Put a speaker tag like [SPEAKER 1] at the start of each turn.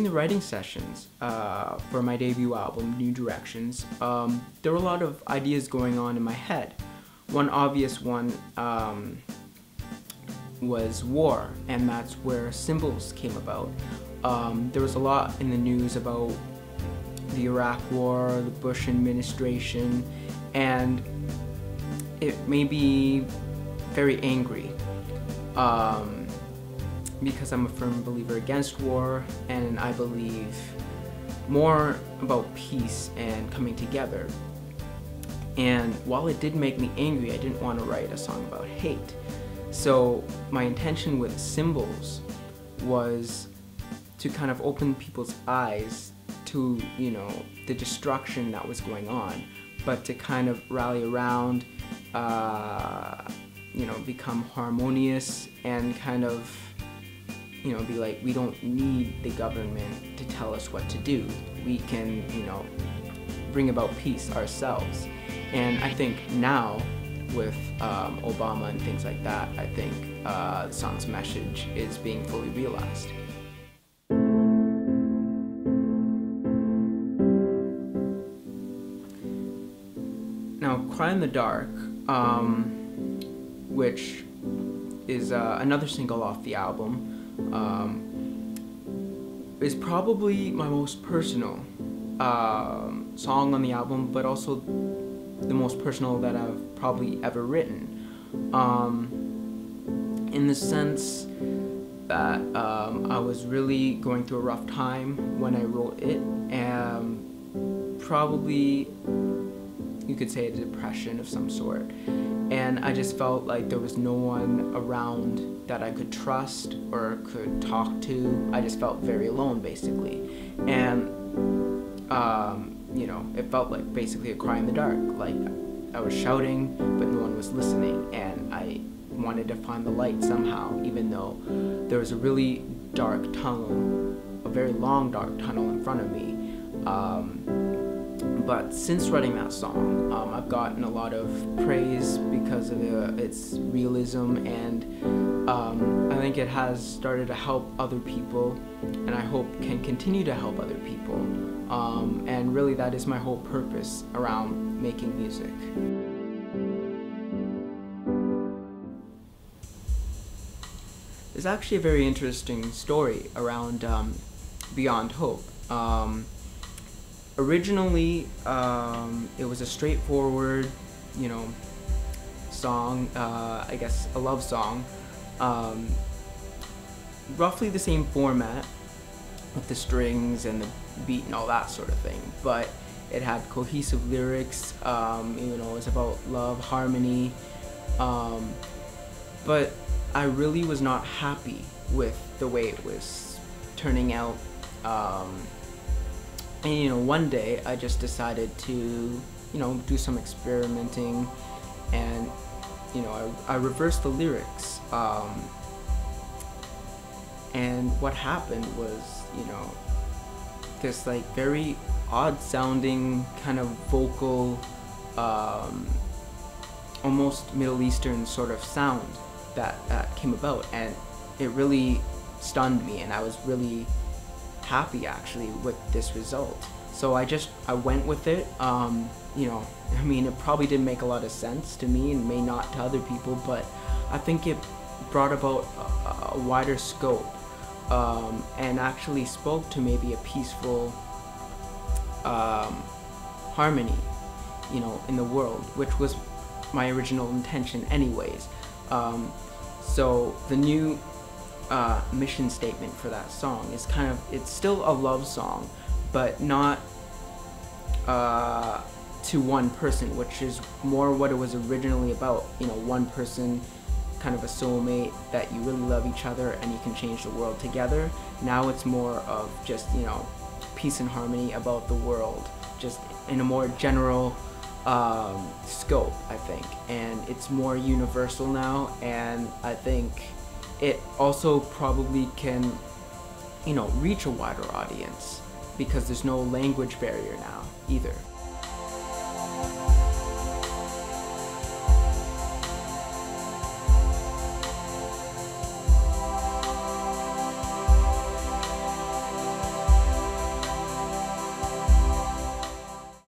[SPEAKER 1] during the writing sessions for my debut album, New Directions, there were a lot of ideas going on in my head. One obvious one was war, and that's where Symbols came about. There was a lot in the news about the Iraq War, the Bush administration, and it made me very angry because I'm a firm believer against war, and I believe more about peace and coming together. And while it did make me angry, I didn't want to write a song about hate. So my intention with Symbols was to kind of open people's eyes to, the destruction that was going on, but to kind of rally around, become harmonious and kind of, be like, we don't need the government to tell us what to do. We can, bring about peace ourselves. And I think now, with Obama and things like that, I think the song's message is being fully realized. Now, Cry in the Dark, which is another single off the album, is probably my most personal song on the album, but also the most personal that I've probably ever written, in the sense that I was really going through a rough time when I wrote it, and probably you could say a depression of some sort, and I just felt like there was no one around that I could trust or could talk to. I just felt very alone, basically, and it felt like basically a cry in the dark. Like I was shouting, but no one was listening, and I wanted to find the light somehow, even though there was a really dark tunnel, a very long dark tunnel in front of me. But since writing that song, I've gotten a lot of praise because of its realism, and I think it has started to help other people, and I hope can continue to help other people. And really that is my whole purpose around making music. There's actually a very interesting story around Beyond Hope. Originally, it was a straightforward, song, I guess a love song, roughly the same format with the strings and the beat and all that sort of thing, but it had cohesive lyrics, it was about love, harmony, but I really was not happy with the way it was turning out. And one day I just decided to, do some experimenting, and, I reversed the lyrics. And what happened was, this like very odd sounding kind of vocal, almost Middle Eastern sort of sound that came about, and it really stunned me, and I was really happy actually with this result. So I went with it. It probably didn't make a lot of sense to me and may not to other people, but I think it brought about a wider scope, and actually spoke to maybe a peaceful harmony, in the world, which was my original intention anyways. So the new mission statement for that song is it's still a love song, but not to one person, which is more what it was originally about. One person, kind of a soulmate, that you really love each other and you can change the world together. Now it's more of just, peace and harmony about the world, just in a more general scope, I think, and it's more universal now, and I think it also probably can, reach a wider audience, because there's no language barrier now either.